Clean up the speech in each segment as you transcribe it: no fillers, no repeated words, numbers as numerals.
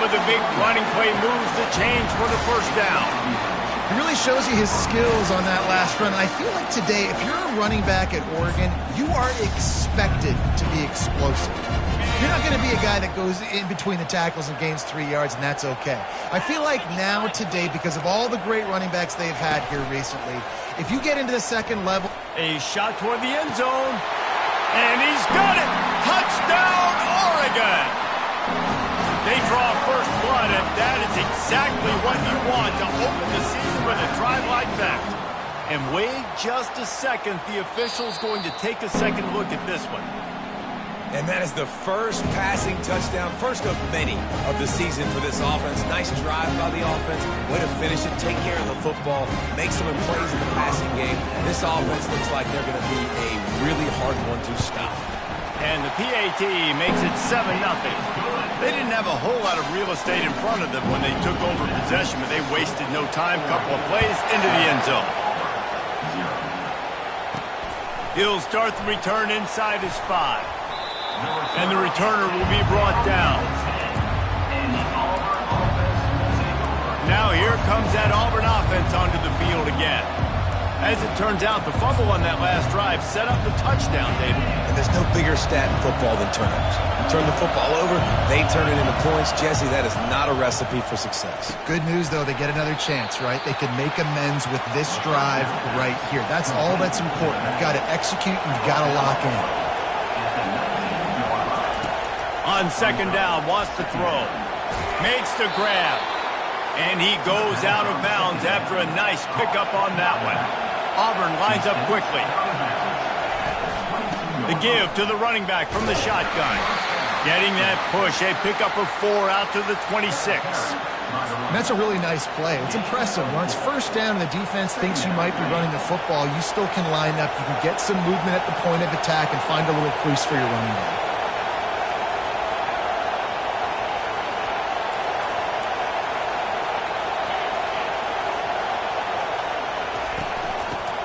of the big running play moves the chains for the first down. He really shows you his skills on that last run. I feel like today, if you're a running back at Oregon, you are expected to be explosive. You're not going to be a guy that goes in between the tackles and gains 3 yards, and that's okay. I feel like now today, because of all the great running backs they've had here recently, if you get into the second level... A shot toward the end zone, and he's got it! Touchdown, Oregon! They draw first blood, and that is exactly what you want to open the season with a drive like that. And wait just a second, the official's going to take a second look at this one. And that is the first passing touchdown, first of many of the season for this offense. Nice drive by the offense. Way to finish it, take care of the football, make some plays in the passing game. This offense looks like they're going to be a really hard one to stop. And the PAT makes it 7-0. They didn't have a whole lot of real estate in front of them when they took over possession, but they wasted no time. Couple of plays into the end zone. He'll start the return inside his 5. And the returner will be brought down. Now here comes that Auburn offense onto the field again. As it turns out, the fumble on that last drive set up the touchdown, David. And there's no bigger stat in football than turnovers. You turn the football over, they turn it into points. Jesse, that is not a recipe for success. Good news, though, they get another chance, right? They can make amends with this drive right here. That's all that's important. You've got to execute, and you've got to lock in. On second down, wants to throw. Makes the grab. And he goes out of bounds after a nice pickup on that one. Auburn lines up quickly. The give to the running back from the shotgun. Getting that push, a pickup of 4 out to the 26. That's a really nice play. It's impressive. When it's first down and the defense thinks you might be running the football, you still can line up. You can get some movement at the point of attack and find a little crease for your running back.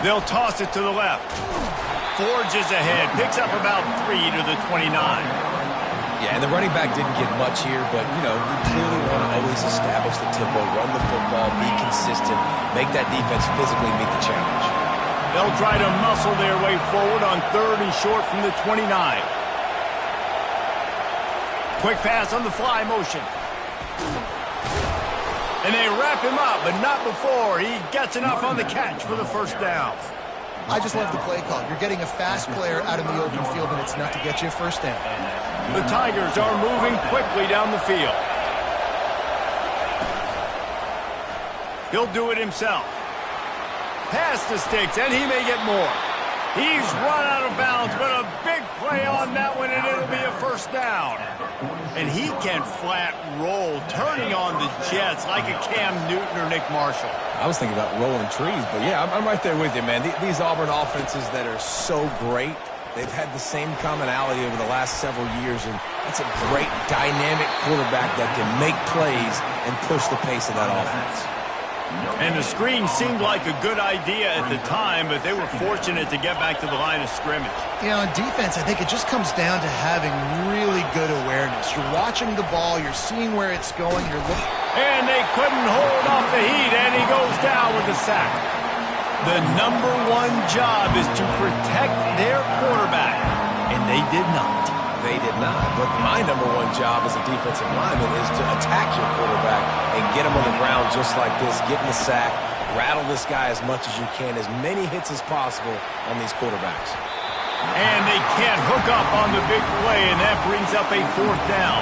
They'll toss it to the left. Forges ahead. Picks up about 3 to the 29. Yeah, and the running back didn't get much here, but, you know, you clearly want to always establish the tempo, run the football, be consistent, make that defense physically meet the challenge. They'll try to muscle their way forward on 3rd and short from the 29. Quick pass on the fly motion. And they wrap him up, but not before he gets enough on the catch for the first down. I just love the play call. You're getting a fast player out in the open field, and it's enough to get you a first down. The Tigers are moving quickly down the field. He'll do it himself. Pass the sticks, and he may get more. He's run out of bounds, but a big play on that one, and it'll be a first down. And he can flat roll, turning on the Jets like a Cam Newton or Nick Marshall. I was thinking about rolling trees, but yeah, I'm right there with you, man. These Auburn offenses that are so great, they've had the same commonality over the last several years, and that's a great dynamic quarterback that can make plays and push the pace of that offense. And the screen seemed like a good idea at the time, but they were fortunate to get back to the line of scrimmage. You know, in defense, I think it just comes down to having really good awareness. You're watching the ball, you're seeing where it's going, you're looking. And they couldn't hold off the heat, and he goes down with the sack. The number one job is to protect their quarterback, and they did not. They did not, but my number one job as a defensive lineman is to attack your quarterback and get him on the ground just like this, get in the sack, rattle this guy as much as you can, as many hits as possible on these quarterbacks. And they can't hook up on the big play, and that brings up a 4th down.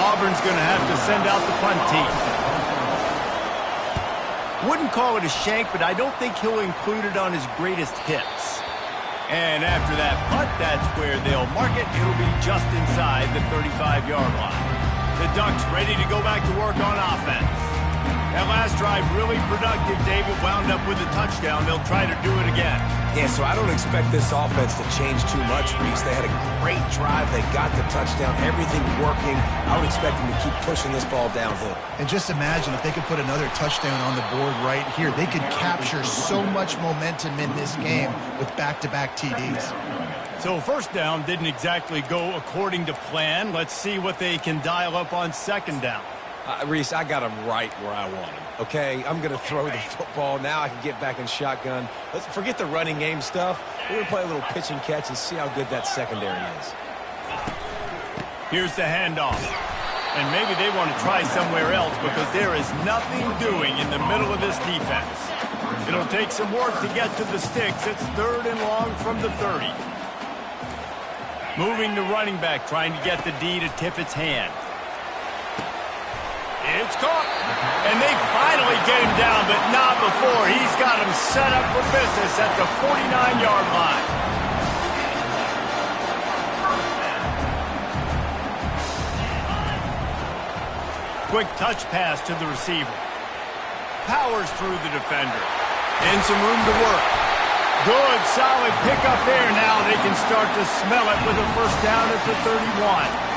Auburn's going to have to send out the punt team. Wouldn't call it a shank, but I don't think he'll include it on his greatest hits. And after that punt, that's where they'll mark it. It'll be just inside the 35-yard line. The Ducks ready to go back to work on offense. That last drive really productive. David wound up with a touchdown. They'll try to do it again. Yeah, so I don't expect this offense to change too much, Reese. They had a great drive. They got the touchdown. Everything working. I would expect them to keep pushing this ball downhill. And just imagine if they could put another touchdown on the board right here. They could capture so much momentum in this game with back-to-back TDs. So first down didn't exactly go according to plan. Let's see what they can dial up on second down. Reese, I got him right where I want him, okay? I'm going to throw the football. Now I can get back in shotgun. Let's forget the running game stuff. We're going to play a little pitch and catch and see how good that secondary is. Here's the handoff. And maybe they want to try somewhere else because there is nothing doing in the middle of this defense. It'll take some work to get to the sticks. It's 3rd and long from the 30. Moving the running back, trying to get the D to tip its hand. It's caught. And they finally get him down, but not before. He's got him set up for business at the 49-yard line. Quick touch pass to the receiver. Powers through the defender. And some room to work. Good, solid pickup there. Now they can start to smell it with a first down at the 31.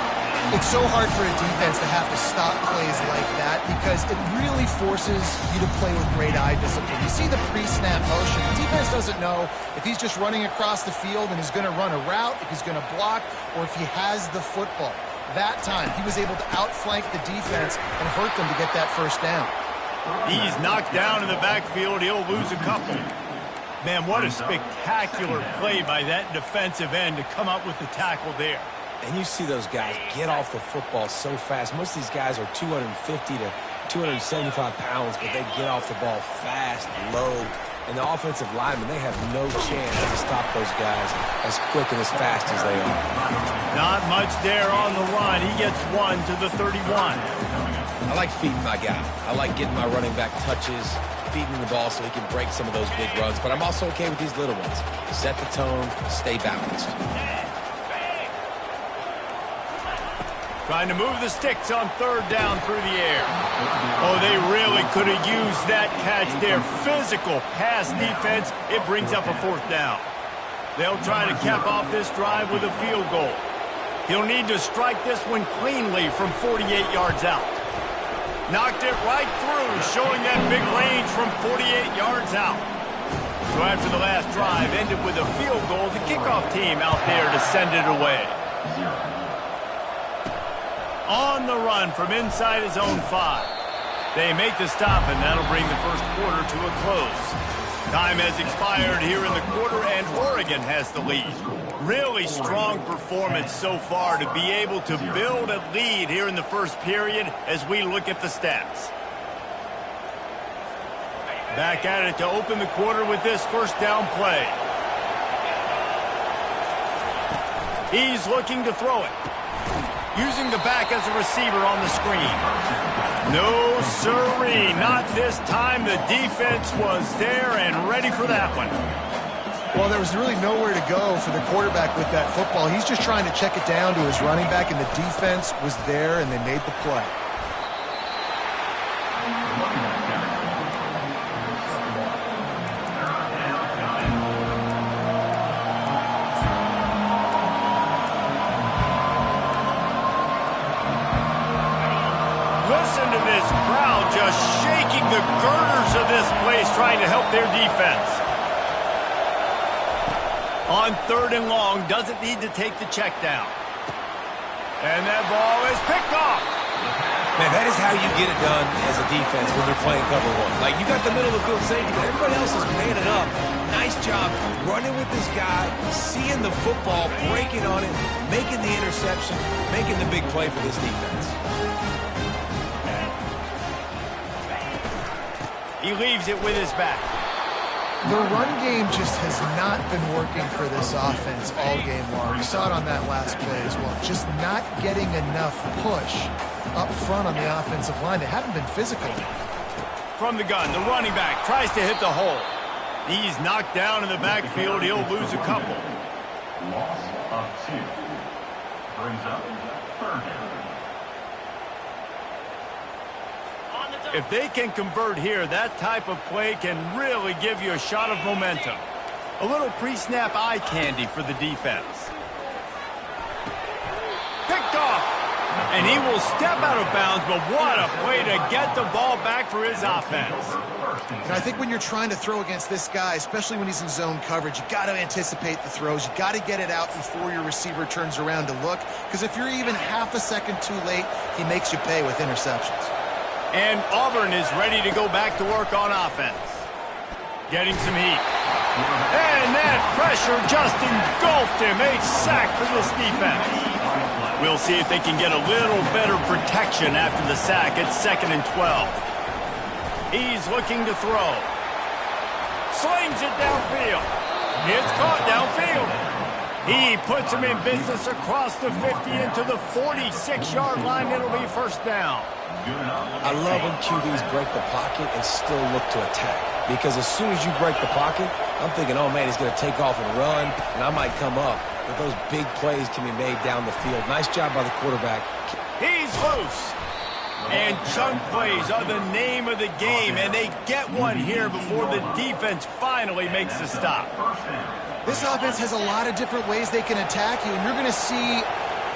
It's so hard for a defense to have to stop plays like that because it really forces you to play with great eye discipline. You see the pre-snap motion. The defense doesn't know if he's just running across the field and he's going to run a route, if he's going to block, or if he has the football. That time, he was able to outflank the defense and hurt them to get that first down. He's knocked down in the backfield. He'll lose a couple. Man, what a spectacular play by that defensive end to come up with the tackle there. And you see those guys get off the football so fast. Most of these guys are 250 to 275 pounds, but they get off the ball fast, low. And the offensive linemen, they have no chance to stop those guys as quick and as fast as they are. Not much there on the run. He gets 1 to the 31. I like feeding my guy. I like getting my running back touches, feeding the ball so he can break some of those big runs. But I'm also okay with these little ones. Set the tone, stay balanced. Trying to move the sticks on 3rd down through the air. Oh, they really could have used that catch there. Physical pass defense. It brings up a 4th down. They'll try to cap off this drive with a field goal. He'll need to strike this one cleanly from 48 yards out. Knocked it right through, showing that big range from 48 yards out. So after the last drive ended with a field goal, the kickoff team out there to send it away. On the run from inside his own 5. They make the stop, and that'll bring the first quarter to a close. Time has expired here in the quarter, and Oregon has the lead. Really strong performance so far to be able to build a lead here in the first period as we look at the stats. Back at it to open the quarter with this first down play. He's looking to throw it. Using the back as a receiver on the screen. No, sirree, not this time. The defense was there and ready for that one. Well, there was really nowhere to go for the quarterback with that football. He's just trying to check it down to his running back, and the defense was there, and they made the play. Listen to this crowd just shaking the girders of this place trying to help their defense. On 3rd and long, doesn't need to take the check down. And that ball is picked off. Man, that is how you get it done as a defense when you're playing cover 1. Like, you got the middle of the field safety, but everybody else is manning up. Nice job running with this guy, seeing the football, breaking on it, making the interception, making the big play for this defense. He leaves it with his back. The run game just has not been working for this offense all game long. We saw it on that last play as well. Just not getting enough push up front on the offensive line. They haven't been physical. From the gun, the running back tries to hit the hole. He's knocked down in the backfield. He'll lose a couple. Loss of 2. Brings up 3rd down. If they can convert here, that type of play can really give you a shot of momentum. A little pre-snap eye candy for the defense. Picked off. And he will step out of bounds, but what a play to get the ball back for his offense. And I think when you're trying to throw against this guy, especially when he's in zone coverage, you got to anticipate the throws. You got to get it out before your receiver turns around to look, because if you're even half a second too late, he makes you pay with interceptions. And Auburn is ready to go back to work on offense. Getting some heat. And that pressure just engulfed him. A sack for this defense. We'll see if they can get a little better protection after the sack. It's 2nd and 12. He's looking to throw. Slings it downfield. It's caught downfield. He puts him in business across the 50 into the 46-yard line. It'll be first down. I love when QBs break the pocket and still look to attack. Because as soon as you break the pocket, I'm thinking, oh, man, he's going to take off and run, and I might come up. But those big plays can be made down the field. Nice job by the quarterback. He's loose. And chunk plays are the name of the game, and they get one here before the defense finally makes the stop. This offense has a lot of different ways they can attack you, and you're going to see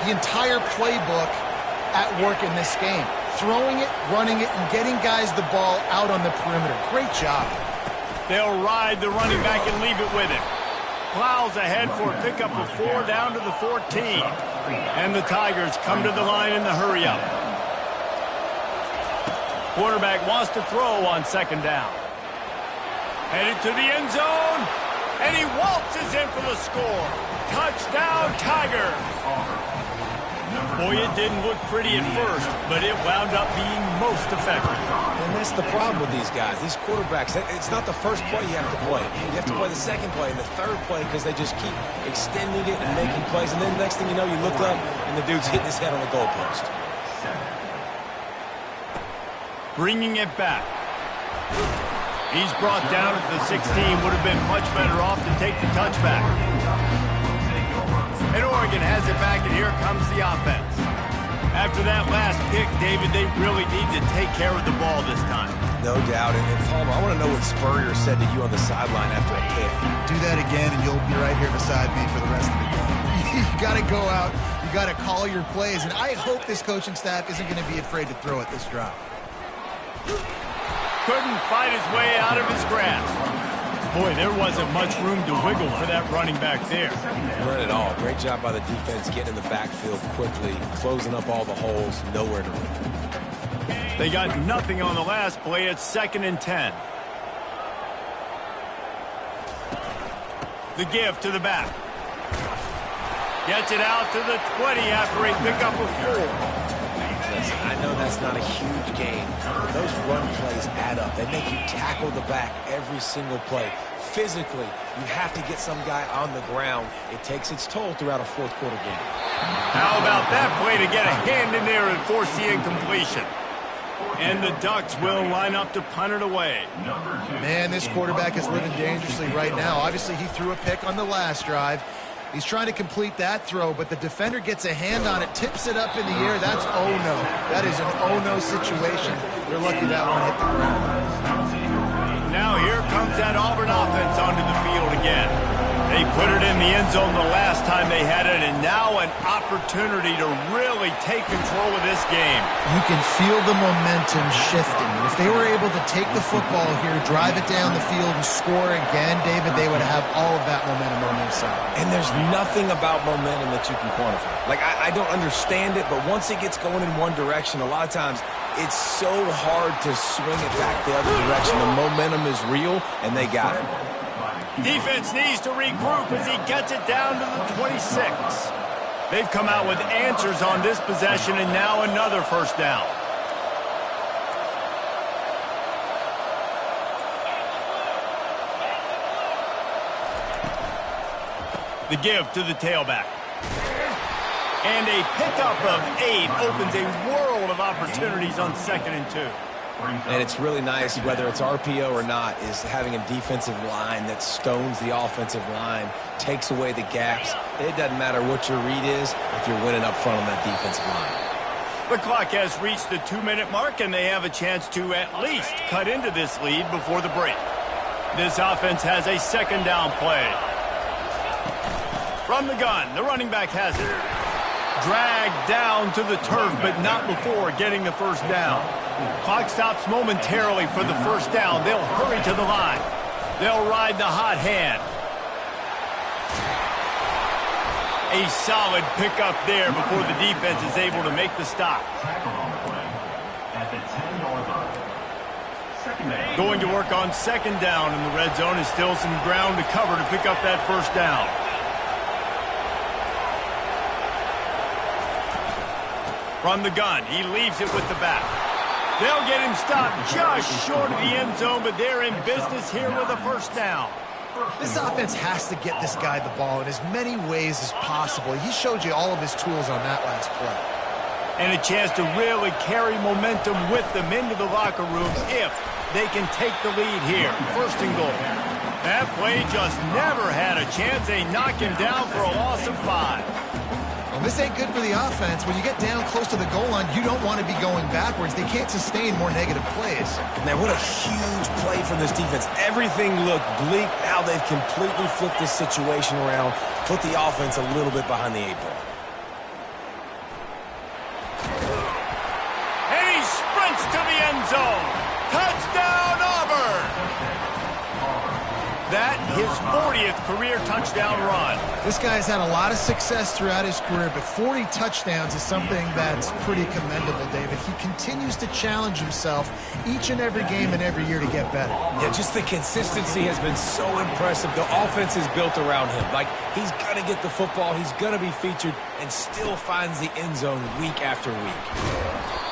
the entire playbook at work in this game. Throwing it, running it, and getting guys the ball out on the perimeter. Great job. They'll ride the running back and leave it with him. Plows ahead for a pickup of 4 down to the 14. And the Tigers come to the line in the hurry-up. Quarterback wants to throw on 2nd down. Headed to the end zone. And he waltzes in for the score. Touchdown, Tigers. Boy, it didn't look pretty at first, but it wound up being most effective. And that's the problem with these guys. These quarterbacks, it's not the first play you have to play. You have to play the second play and the third play because they just keep extending it and making plays. And then next thing you know, you look up and the dude's hitting his head on the goalpost. Bringing it back. He's brought down at the 16. Would have been much better off to take the touchback. And Oregon has it back, and here comes the offense. After that last pick, David, they really need to take care of the ball this time. No doubt. And Palmer, I want to know what Spurrier said to you on the sideline after a pick. Do that again, and you'll be right here beside me for the rest of the game. You got to go out. You got to call your plays. And I hope this coaching staff isn't going to be afraid to throw at this drop. Couldn't fight his way out of his grasp. Boy, there wasn't much room to wiggle for that running back there. Not at all. Great job by the defense getting in the backfield quickly, closing up all the holes, nowhere to run. They got nothing on the last play. It's 2nd and 10. The give to the back. Gets it out to the 20 after a pickup of 4. Listen, I know that's not a huge gain, but those run plays add up. They make you tackle the back every single play. Physically, you have to get some guy on the ground. It takes its toll throughout a fourth-quarter game. How about that play to get a hand in there and force the incompletion? And the Ducks will line up to punt it away. Man, this quarterback is living dangerously right now. Obviously, he threw a pick on the last drive. He's trying to complete that throw, but the defender gets a hand on it, tips it up in the air. That's oh-no. That is an oh-no situation. They're lucky that one hit the ground. Now here comes that Auburn offense onto the field again. They put it in the end zone the last time they had it, and now an opportunity to really take control of this game. You can feel the momentum shifting. If they were able to take the football here, drive it down the field, and score again, David, they would have all of that momentum on their side. And there's nothing about momentum that you can quantify. Like, I don't understand it, but once it gets going in one direction, a lot of times it's so hard to swing it back the other direction. The momentum is real, and they got it. Defense needs to regroup as he gets it down to the 26. They've come out with answers on this possession, and now another first down. The give to the tailback. And a pickup of 8 opens a world of opportunities on 2nd and 2. And it's really nice, whether it's RPO or not, is having a defensive line that stones the offensive line, takes away the gaps. It doesn't matter what your read is if you're winning up front on that defensive line. The clock has reached the 2-minute mark, and they have a chance to at least cut into this lead before the break. This offense has a 2nd down play. From the gun, the running back has it. Dragged down to the turf, but not before getting the first down. Clock stops momentarily for the first down. They'll hurry to the line. They'll ride the hot hand. A solid pickup there before the defense is able to make the stop. Tackle on the play at the 10-yard line. Second down. Going to work on second down in the red zone is still some ground to cover to pick up that first down. From the gun, he leaves it with the back. They'll get him stopped just short of the end zone, but they're in business here with a first down. This offense has to get this guy the ball in as many ways as possible. He showed you all of his tools on that last play. And a chance to really carry momentum with them into the locker room if they can take the lead here. First and goal. That play just never had a chance. They knock him down for a loss of 5. Well, this ain't good for the offense. When you get down close to the goal line, you don't want to be going backwards. They can't sustain more negative plays. Man, what a huge play from this defense. Everything looked bleak. Now they've completely flipped this situation around, put the offense a little bit behind the 8 ball. And he sprints to the end zone. Touchdown, Auburn! That his 40th career touchdown run. This guy's had a lot of success throughout his career, but 40 touchdowns is something that's pretty commendable, David. He continues to challenge himself each and every game and every year to get better. Yeah, just the consistency has been so impressive. The offense is built around him. Like, he's going to get the football, he's going to be featured, and still finds the end zone week after week.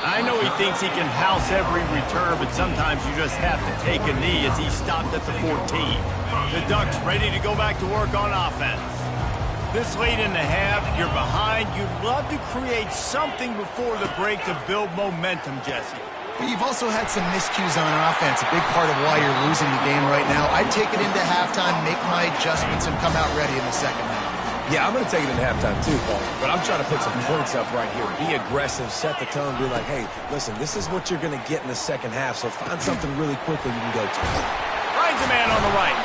I know he thinks he can house every return, but sometimes you just have to take a knee as he stopped at the 14. The Ducks ready to go back to work on offense. This late in the half, you're behind. You'd love to create something before the break to build momentum, Jesse. But you've also had some miscues on offense, a big part of why you're losing the game right now. I'd take it into halftime, make my adjustments, and come out ready in the second half. Yeah, I'm going to take it in halftime too, Paul. But I'm trying to put some points up right here. Be aggressive, set the tone, be like, hey, listen, this is what you're going to get in the second half, so find something really quickly you can go to. Finds a man on the right.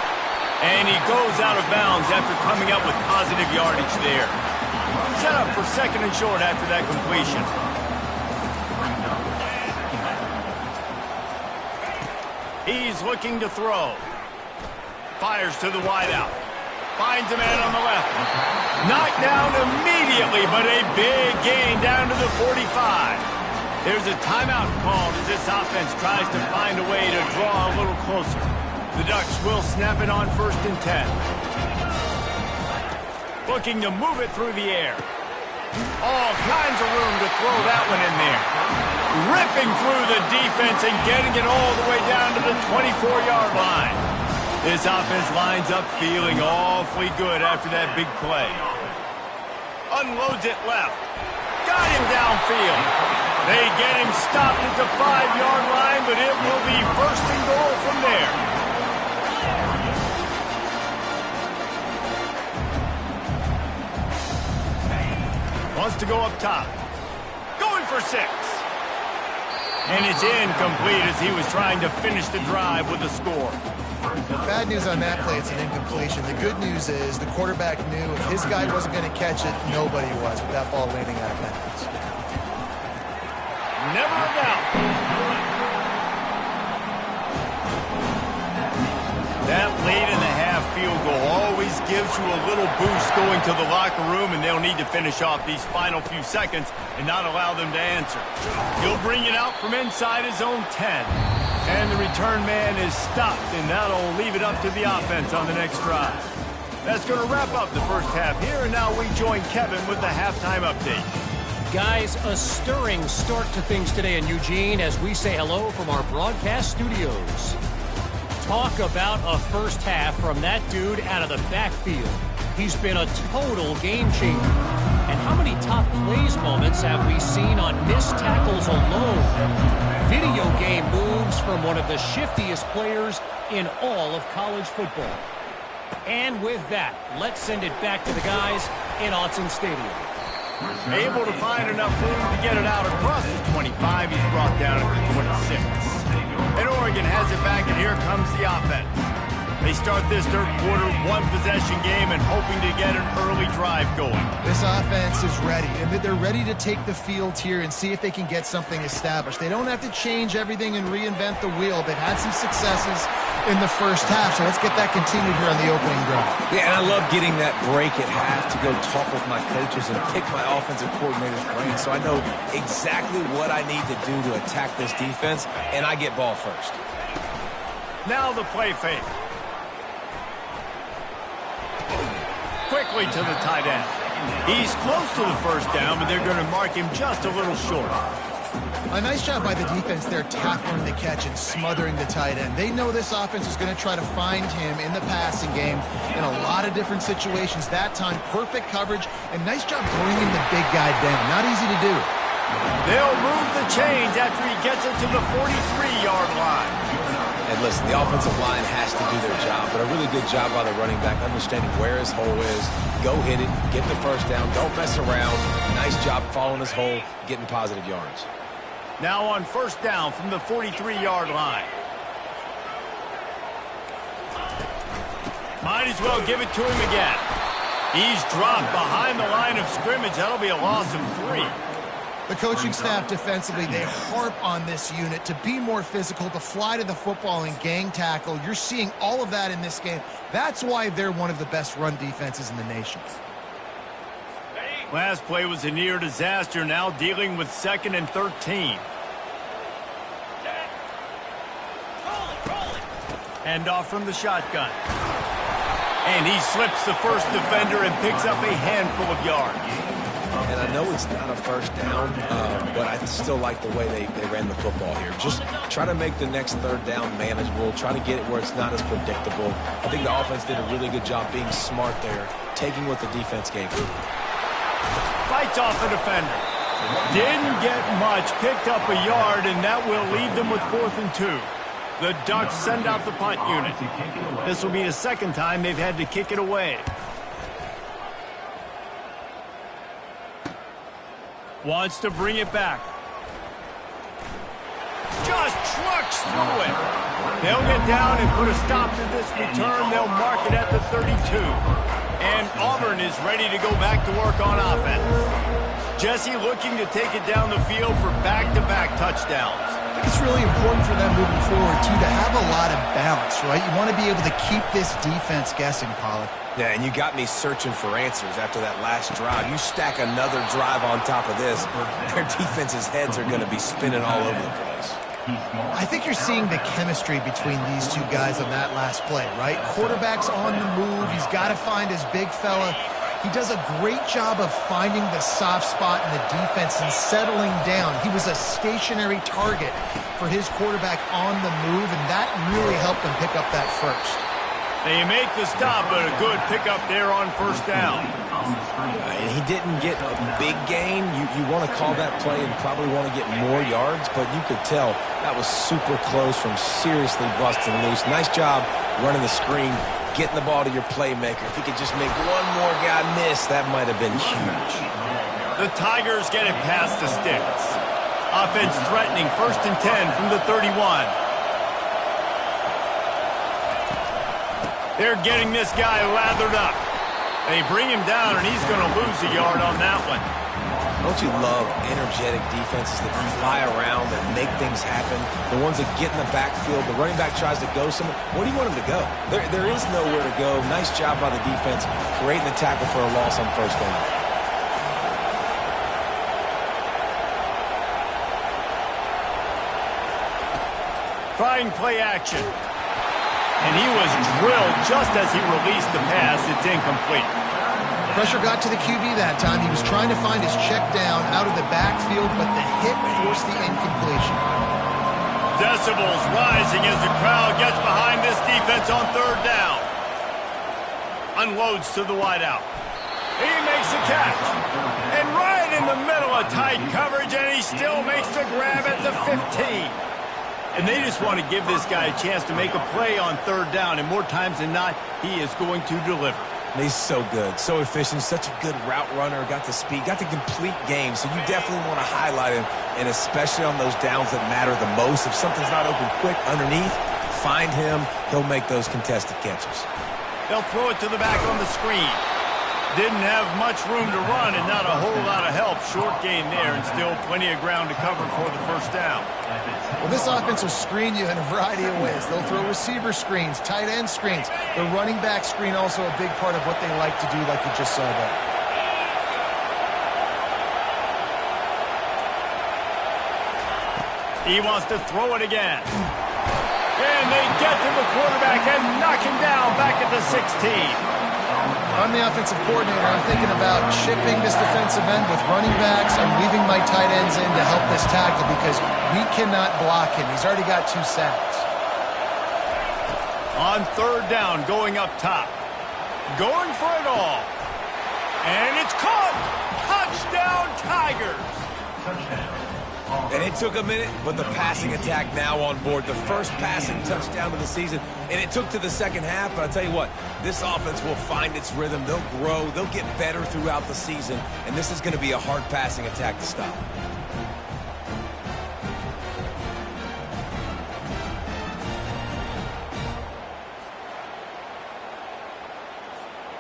And he goes out of bounds after coming up with positive yardage there. Set up for second and short after that completion. He's looking to throw. Fires to the wideout. Finds a man on the left. Knocked down immediately, but a big gain down to the 45. There's a timeout called as this offense tries to find a way to draw a little closer. The Ducks will snap it on first and 10. Looking to move it through the air. All kinds of room to throw that one in there. Ripping through the defense and getting it all the way down to the 24-yard line. This offense lines up feeling awfully good after that big play. Unloads it left. Got him downfield. They get him stopped at the 5-yard line, but it will be first and goal from there. Wants to go up top. Going for 6. And it's incomplete as he was trying to finish the drive with a score. The bad news on that play, it's an incompletion. The good news is the quarterback knew if his guy wasn't going to catch it, nobody was with that ball landing out of bounds. Never a doubt. That late in the half field goal always gives you a little boost going to the locker room, and they'll need to finish off these final few seconds and not allow them to answer. He'll bring it out from inside his own 10. And the return man is stopped, and that'll leave it up to the offense on the next drive. That's going to wrap up the first half here, and now we join Kevin with the halftime update. Guys, a stirring start to things today in Eugene as we say hello from our broadcast studios. Talk about a first half from that dude out of the backfield. He's been a total game changer. And how many top plays moments have we seen on missed tackles alone? Video game moves from one of the shiftiest players in all of college football. And with that, let's send it back to the guys in Autzen Stadium. Able to find enough room to get it out across the 25. He's brought down at the 26. And Oregon has it back, and here comes the offense. They start this third quarter one-possession game and hoping to get an early drive going. This offense is ready, and they're ready to take the field here and see if they can get something established. They don't have to change everything and reinvent the wheel. They've had some successes in the first half, so let's get that continued here on the opening drive. Yeah, and I love getting that break at half to go talk with my coaches and pick my offensive coordinator's brain so I know exactly what I need to do to attack this defense, and I get ball first. Now the play fake. Quickly to the tight end. He's close to the first down, but they're going to mark him just a little short. A nice job by the defense there tackling the catch and smothering the tight end. They know this offense is going to try to find him in the passing game in a lot of different situations. That time, perfect coverage, and nice job bringing the big guy down. Not easy to do. They'll move the chains after he gets it to the 43-yard line. And listen, the offensive line has to do their job, but a really good job by the running back, understanding where his hole is. Go hit it, get the first down, don't mess around. Nice job following his hole, getting positive yards. Now on first down from the 43-yard line. Might as well give it to him again. He's dropped behind the line of scrimmage. That'll be a loss of 3. The coaching staff defensively, they harp on this unit to be more physical, to fly to the football and gang tackle. You're seeing all of that in this game. That's why they're one of the best run defenses in the nation. Last play was a near disaster, now dealing with 2nd and 13. Hand off from the shotgun. And he slips the first defender and picks up a handful of yards. And I know it's not a first down, but I still like the way they ran the football here. Just try to make the next third down manageable. Try to get it where it's not as predictable. I think the offense did a really good job being smart there, taking what the defense gave them. Fights off the defender. Didn't get much, picked up a yard, and that will leave them with 4th and 2. The Ducks send out the punt unit. This will be the second time they've had to kick it away. Wants to bring it back. Just trucks through it. They'll get down and put a stop to this return. They'll mark it at the 32. And Auburn is ready to go back to work on offense. Jesse looking to take it down the field for back-to-back touchdowns. I think it's really important for them moving forward, too, to have a lot of balance, right? You want to be able to keep this defense guessing, Pollock. Yeah, and you got me searching for answers after that last drive. You stack another drive on top of this, their defense's heads are going to be spinning all over the place. I think you're seeing the chemistry between these two guys on that last play, right? Quarterback's on the move. He's got to find his big fella. He does a great job of finding the soft spot in the defense and settling down. He was a stationary target for his quarterback on the move, and that really helped him pick up that first. They make the stop, but a good pickup there on first down. And he didn't get a big gain. You want to call that play and probably want to get more yards, but you could tell that was super close from seriously busting loose. Nice job running the screen, getting the ball to your playmaker. If he could just make one more guy miss, that might have been huge. The Tigers get it past the sticks. Offense threatening, 1st and 10 from the 31. They're getting this guy lathered up. They bring him down, and he's going to lose a yard on that one. Don't you love energetic defenses that fly around and make things happen? The ones that get in the backfield, the running back tries to go somewhere. Where do you want him to go? There is nowhere to go. Nice job by the defense, creating the tackle for a loss on first down. Trying play action. And he was drilled just as he released the pass. It's incomplete. Pressure got to the QB that time. He was trying to find his check down out of the backfield, but the hit forced the incompletion. Decibels rising as the crowd gets behind this defense on third down. Unloads to the wideout. He makes the catch. And right in the middle of tight coverage, and he still makes the grab at the 15. And they just want to give this guy a chance to make a play on third down, and more times than not, he is going to deliver. And he's so good, so efficient, such a good route runner, got the speed, got the complete game, so you definitely want to highlight him, and especially on those downs that matter the most. If something's not open quick underneath, find him, he'll make those contested catches. They'll throw it to the back on the screen. Didn't have much room to run and not a whole lot of help. Short gain there and still plenty of ground to cover for the first down. Well, this offense will screen you in a variety of ways. They'll throw receiver screens, tight end screens. The running back screen also a big part of what they like to do, like you just saw there. He wants to throw it again. And they get to the quarterback and knock him down back at the 16. I'm the offensive coordinator. I'm thinking about chipping this defensive end with running backs. I'm leaving my tight ends in to help this tackle because we cannot block him. He's already got 2 sacks. On third down, going up top. Going for it all. And it's caught. Touchdown, Tigers. And it took a minute, but the passing attack now on board. The first passing touchdown of the season, and it took to the second half. But I'll tell you what, this offense will find its rhythm. They'll grow. They'll get better throughout the season, and this is going to be a hard passing attack to stop.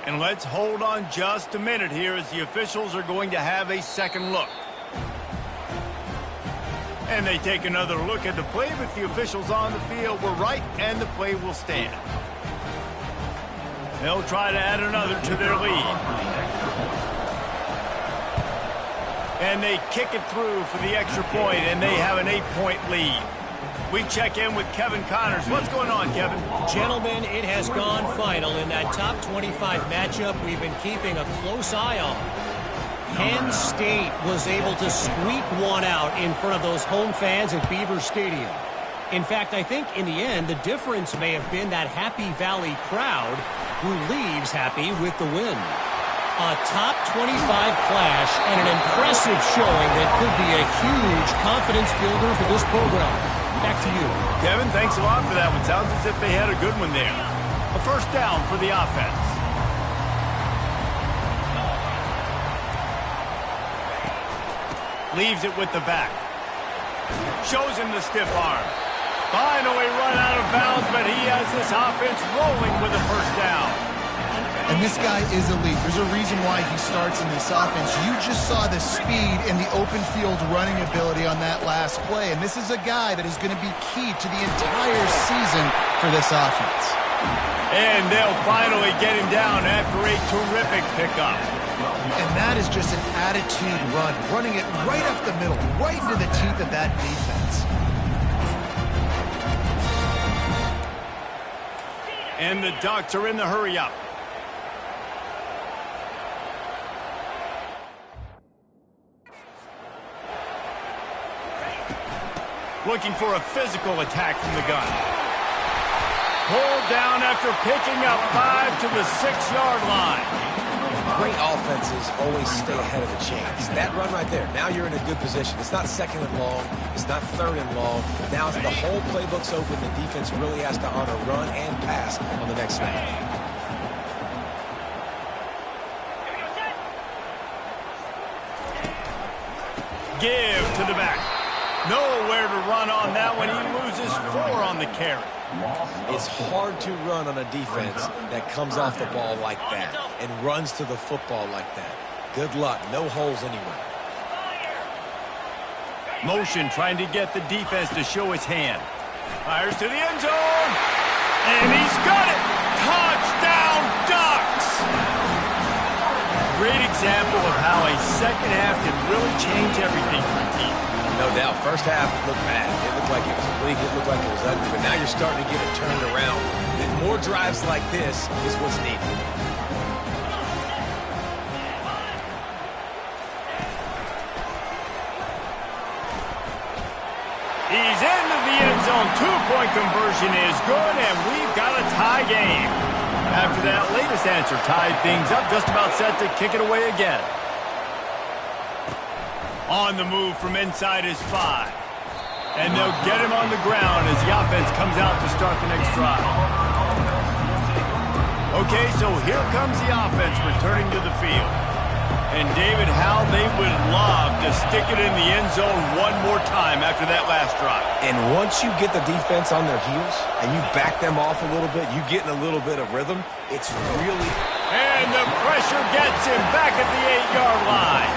And let's hold on just a minute here as the officials are going to have a second look. And they take another look at the play, but the officials on the field were right, and the play will stand. They'll try to add another to their lead. And they kick it through for the extra point, and they have an 8-point lead. We check in with Kevin Connors. What's going on, Kevin? Gentlemen, it has gone final in that top 25 matchup we've been keeping a close eye on. Penn State was able to squeak one out in front of those home fans at Beaver Stadium. In fact, I think in the end, the difference may have been that Happy Valley crowd who leaves happy with the win. A top 25 clash and an impressive showing that could be a huge confidence builder for this program. Back to you. Kevin, thanks a lot for that one. Sounds as if they had a good one there. A first down for the offense. Leaves it with the back. Shows him the stiff arm. Finally run out of bounds, but he has this offense rolling with a first down. And this guy is elite. There's a reason why he starts in this offense. You just saw the speed and the open field running ability on that last play. And this is a guy that is going to be key to the entire season for this offense. And they'll finally get him down after a terrific pickup. And that is just an attitude run, running it right up the middle, right into the teeth of that defense. And the Ducks are in the hurry-up. Looking for a physical attack from the gun. Pulled down after picking up 5 to the 6-yard line. Great offenses always stay ahead of the chains. That run right there, now you're in a good position. It's not second and long. It's not third and long. Now the whole playbook's open. The defense really has to honor run and pass on the next snap. Give to the back. Nowhere to run on that one. He loses 4 on the carry. It's hard to run on a defense that comes off the ball like that and runs to the football like that. Good luck. No holes anywhere. Motion trying to get the defense to show his hand. Fires to the end zone. And he's got it. Touchdown, Ducks. Great example of how a second half can really change everything for a team. No doubt. First half looked bad. It looked like it was bleak. It looked like it was ugly. But now you're starting to get it turned around. And more drives like this is what's needed. He's into the end zone. 2-point conversion is good, and we've got a tie game. After that latest answer tied things up, just about set to kick it away again. On the move from inside his 5. And they'll get him on the ground as the offense comes out to start the next drive. Okay, so here comes the offense returning to the field. And David, how they would love to stick it in the end zone one more time after that last drive. And once you get the defense on their heels and you back them off a little bit, you get in a little bit of rhythm, it's really... And the pressure gets him back at the 8-yard line.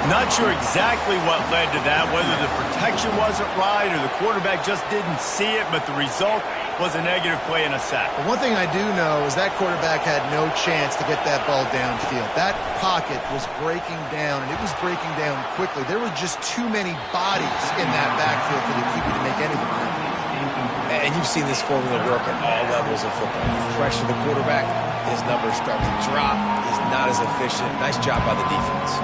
Not sure exactly what led to that, whether the protection wasn't right or the quarterback just didn't see it, but the result was a negative play and a sack. But one thing I do know is that quarterback had no chance to get that ball downfield. That pocket was breaking down, and it was breaking down quickly. There were just too many bodies in that backfield for the QB to make anything happen. And you've seen this formula work at all levels of football. You pressure the quarterback, his numbers start to drop. He's not as efficient. Nice job by the defense.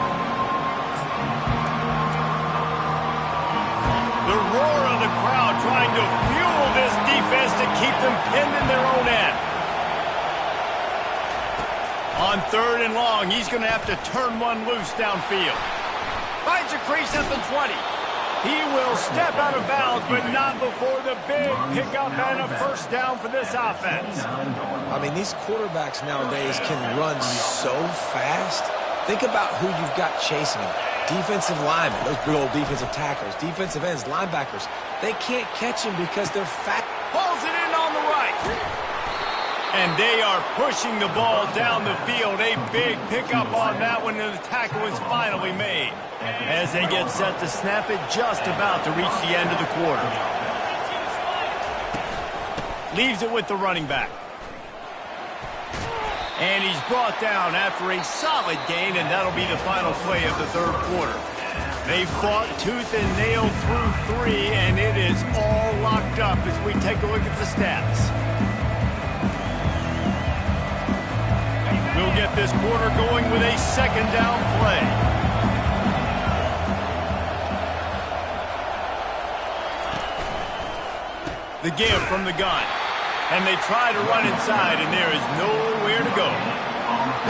The roar of the crowd trying to fuel this defense to keep them pinned in their own end. On 3rd and long, he's going to have to turn one loose downfield. Finds a crease at the 20. He will step out of bounds, but not before the big pickup and a first down for this offense. I mean, these quarterbacks nowadays can run so fast. Think about who you've got chasing them. Defensive linemen, those big old defensive tackles, defensive ends, linebackers. They can't catch him because they're fat. Pulls it in on the right. And they are pushing the ball down the field. A big pickup on that one, and the tackle is finally made. As they get set to snap it, just about to reach the end of the quarter. Leaves it with the running back. And he's brought down after a solid gain, and that'll be the final play of the 3rd quarter. They fought tooth and nail through 3, and it is all locked up as we take a look at the stats. We'll get this quarter going with a 2nd down play. The give from the gun. And they try to run inside, and there is nowhere to go.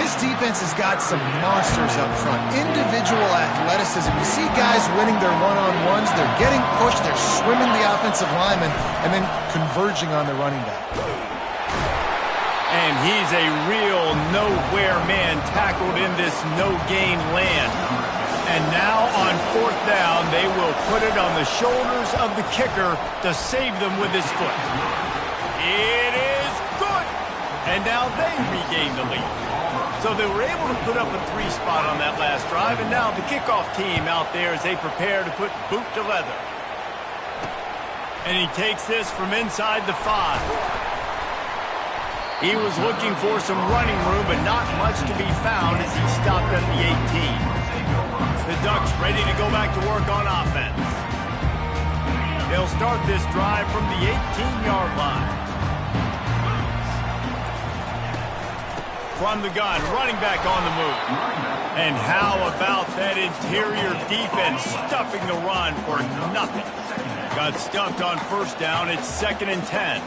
This defense has got some monsters up front. Individual athleticism. You see guys winning their one-on-ones. They're getting pushed. They're swimming the offensive lineman and then converging on the running back. And he's a real nowhere man tackled in this no-gain land. And now on 4th down, they will put it on the shoulders of the kicker to save them with his foot. It is good. And now they regain the lead. So they were able to put up a 3 spot on that last drive, and now the kickoff team out there as they prepare to put boot to leather. And he takes this from inside the 5. He was looking for some running room, but not much to be found as he stopped at the 18. The Ducks ready to go back to work on offense. They'll start this drive from the 18-yard line. From the gun, running back on the move. And how about that interior defense stuffing the run for nothing? Got stuffed on 1st down. It's 2nd and 10.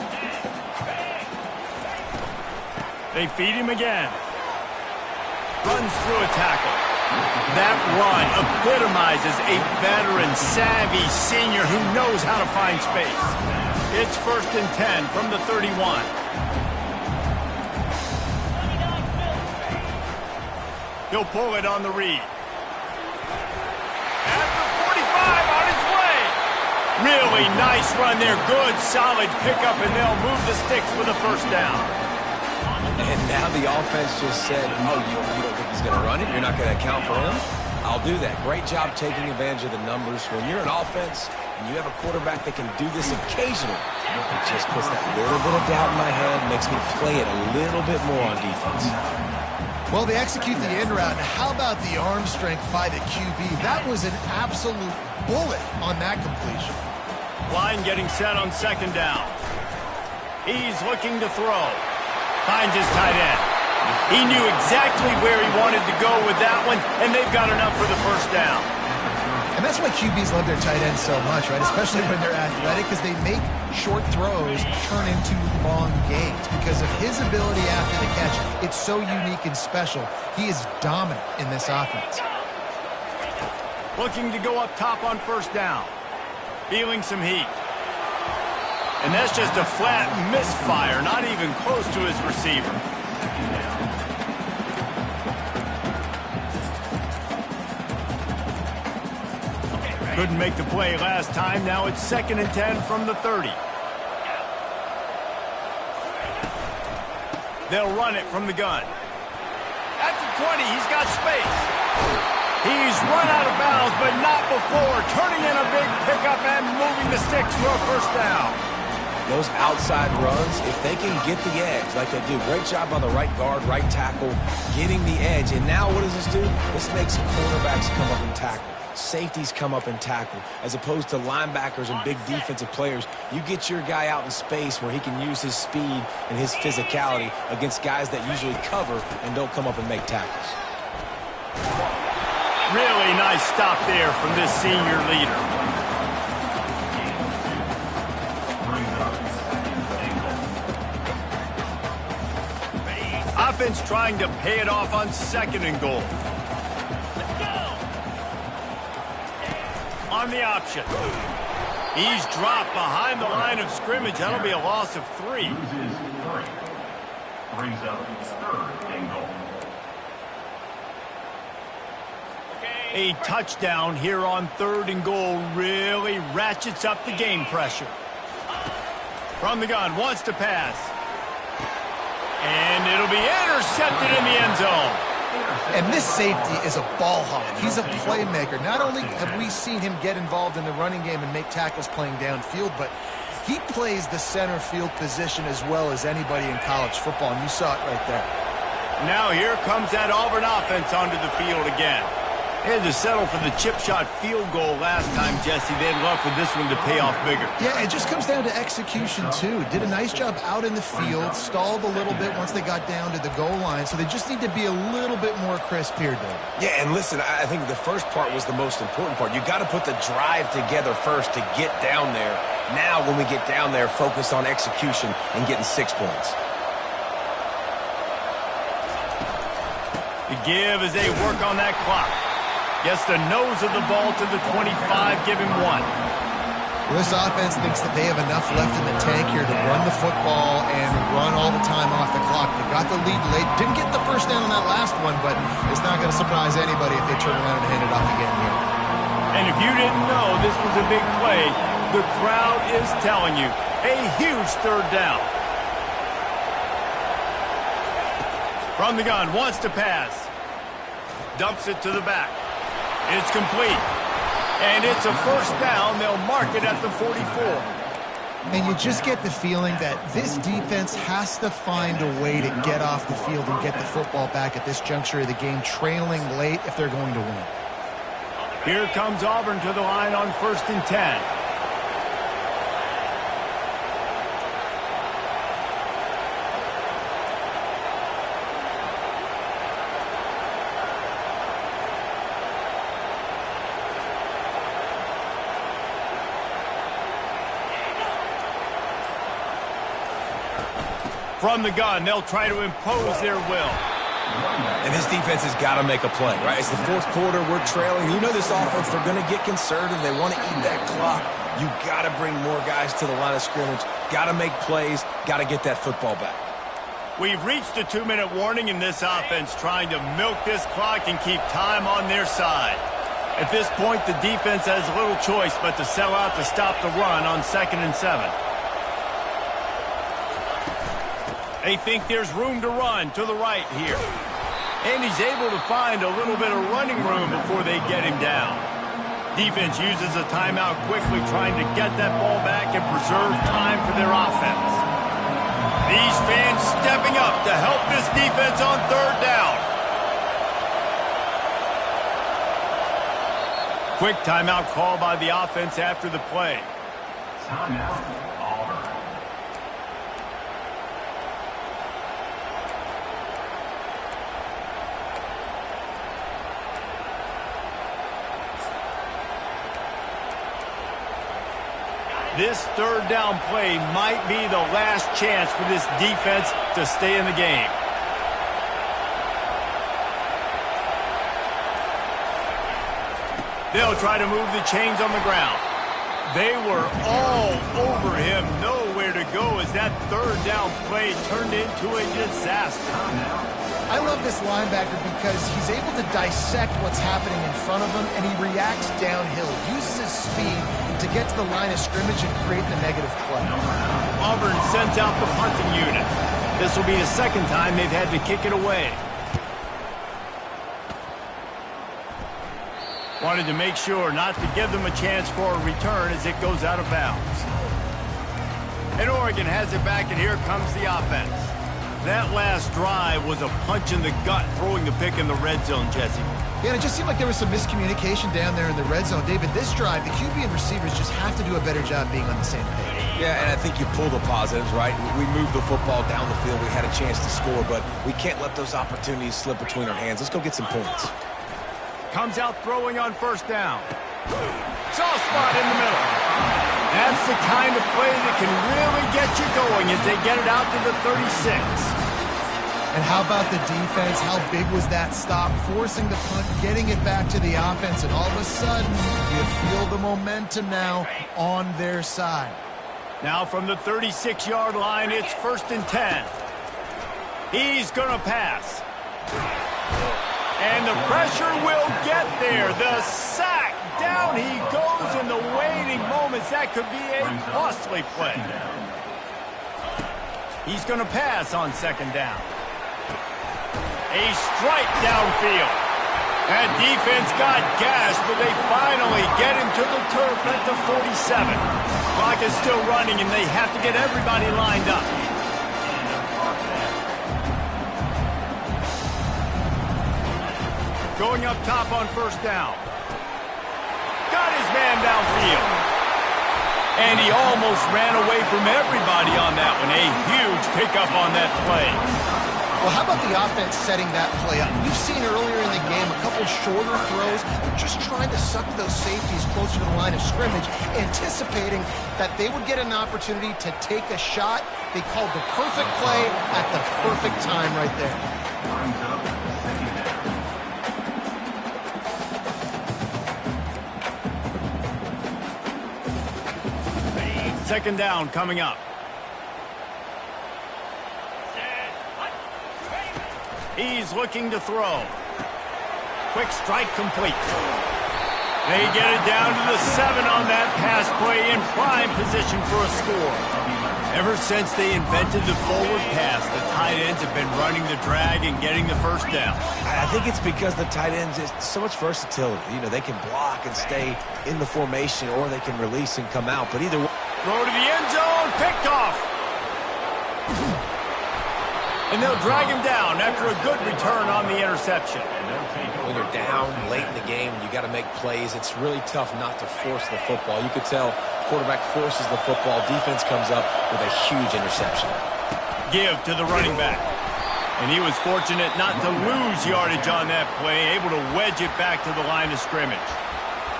They feed him again. Runs through a tackle. That run epitomizes a veteran, savvy senior who knows how to find space. It's 1st and 10 from the 31. He'll pull it on the read. At the 45 on his way. Really nice run there. Good, solid pickup, and they'll move the sticks for the 1st down. And now the offense just said, oh, you don't think he's going to run it? You're not going to account for him? I'll do that. Great job taking advantage of the numbers. When you're an offense and you have a quarterback that can do this occasionally, it just puts that little bit of doubt in my head, makes me play it a little bit more on defense. Well, they execute the end route. How about the arm strength by the QB? That was an absolute bullet on that completion. Line getting set on 2nd down. He's looking to throw. Finds his tight end. He knew exactly where he wanted to go with that one, and they've got enough for the 1st down. And that's why QBs love their tight ends so much, right? Especially when they're athletic, because they make short throws turn into long gains. Because of his ability after the catch, it's so unique and special. He is dominant in this offense. Looking to go up top on 1st down. Feeling some heat. And that's just a flat misfire, not even close to his receiver. Couldn't make the play last time. Now it's 2nd and 10 from the 30. They'll run it from the gun. At the 20, he's got space. He's run out of bounds, but not before. Turning in a big pickup and moving the sticks for a first down. Those outside runs, if they can get the edge like they do, great job on the right guard, right tackle, getting the edge. And now what does this do? This makes cornerbacks come up and tackle. Safeties come up and tackle. As opposed to linebackers and big defensive players, you get your guy out in space where he can use his speed and his physicality against guys that usually cover and don't come up and make tackles. Really nice stop there from this senior leader. Offense trying to pay it off on 2nd and goal. On the option. He's dropped behind the line of scrimmage. That'll be a loss of 3. Loses 3. Brings up 3rd and goal. A touchdown here on 3rd and goal really ratchets up the game pressure. From the gun, wants to pass. And it'll be intercepted in the end zone. And this safety is a ball hawk. He's a playmaker. Not only have we seen him get involved in the running game and make tackles playing downfield, but he plays the center field position as well as anybody in college football, and you saw it right there. Now here comes that Auburn offense onto the field again. They had to settle for the chip shot field goal last time, Jesse. They'd love for this one to pay off bigger. Yeah, it just comes down to execution, too. Did a nice job out in the field, stalled a little bit once they got down to the goal line, so they just need to be a little bit more crisp here, Dave. Yeah, and listen, I think the first part was the most important part. You got to put the drive together first to get down there. Now, when we get down there, focus on execution and getting 6 points. The give as they work on that clock. Gets the nose of the ball to the 25, give him 1. Well, this offense thinks that they have enough left in the tank here to run the football and run all the time off the clock. They got the lead late. Didn't get the first down on that last one, but it's not going to surprise anybody if they turn around and hand it off again here. And if you didn't know this was a big play, the crowd is telling you. A huge 3rd down. From the gun, wants to pass. Dumps it to the back. It's complete. And it's a first down. They'll mark it at the 44. And you just get the feeling that this defense has to find a way to get off the field and get the football back at this juncture of the game, trailing late if they're going to win. Here comes Auburn to the line on 1st and 10. From the gun, they'll try to impose their will. And this defense has got to make a play, right? It's the 4th quarter. We're trailing. You know this offense, they're going to get conservative. They want to eat that clock. You got to bring more guys to the line of scrimmage. Got to make plays. Got to get that football back. We've reached a 2-minute warning in this offense, trying to milk this clock and keep time on their side. At this point, the defense has little choice but to sell out to stop the run on 2nd and 7. They think there's room to run to the right here. And he's able to find a little bit of running room before they get him down. Defense uses a timeout quickly, trying to get that ball back and preserve time for their offense. These fans stepping up to help this defense on 3rd down. Quick timeout call by the offense after the play. Timeout, Auburn. This 3rd down play might be the last chance for this defense to stay in the game. They'll try to move the chains on the ground. They were all over him, nowhere to go as that 3rd down play turned into a disaster. I love this linebacker because he's able to dissect what's happening in front of him, and he reacts downhill, uses his speed to get to the line of scrimmage and create the negative play. Auburn sends out the punting unit. This will be the second time they've had to kick it away. Wanted to make sure not to give them a chance for a return as it goes out of bounds. And Oregon has it back, and here comes the offense. That last drive was a punch in the gut, throwing the pick in the red zone, Jesse. Yeah, and it just seemed like there was some miscommunication down there in the red zone. David, this drive, the QB and receivers just have to do a better job being on the same page. Yeah, and I think you pull the positives, right? We moved the football down the field. We had a chance to score, but we can't let those opportunities slip between our hands. Let's go get some points. Comes out throwing on first down. Soft spot in the middle. That's the kind of play that can really get you going as they get it out to the 36. And how about the defense? How big was that stop? Forcing the punt, getting it back to the offense, and all of a sudden, you feel the momentum now on their side. Now from the 36-yard line, it's 1st and 10. He's going to pass. And the pressure will get there. The sack. Down he goes in the waiting moments. That could be a costly play. He's going to pass on 2nd down. A strike downfield. That defense got gashed, but they finally get him to the turf at the 47. Clock is still running, and they have to get everybody lined up. Going up top on 1st down. Got his man downfield. And he almost ran away from everybody on that one. A huge pickup on that play. Well, how about the offense setting that play up? We've seen earlier in the game a couple shorter throws, just trying to suck those safeties closer to the line of scrimmage, anticipating that they would get an opportunity to take a shot. They called the perfect play at the perfect time right there. 2nd down coming up. He's looking to throw. Quick strike complete. They get it down to the 7 on that pass play, in prime position for a score. Ever since they invented the forward pass, the tight ends have been running the drag and getting the 1st down. I think it's because the tight ends is so much versatility. You know, they can block and stay in the formation, or they can release and come out. But either way, throw to the end zone, picked off. And they'll drag him down after a good return on the interception. when you're down late in the game and you got to make plays, it's really tough not to force the football. You could tell quarterback forces the football. Defense comes up with a huge interception. Give to the running back. And he was fortunate not to lose yardage on that play, able to wedge it back to the line of scrimmage.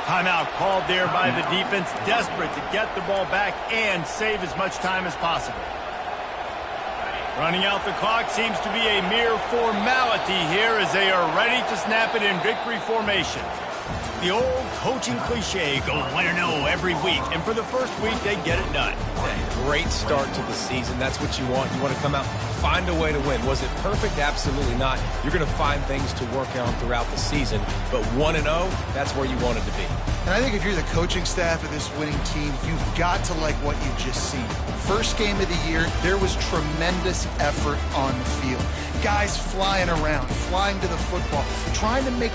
Timeout called there by the defense, desperate to get the ball back and save as much time as possible. Running out the clock seems to be a mere formality here as they are ready to snap it in victory formation. The old coaching cliche, go win or no every week, and for the first week they get it done. Great start to the season. That's what you want. You want to come out, find a way to win. Was it perfect? Absolutely not. You're going to find things to work on throughout the season, but 1-0, that's where you wanted to be. And I think if you're the coaching staff of this winning team, you've got to like what you've just seen. First game of the year, there was tremendous effort on the field. Guys flying around, flying to the football, trying to make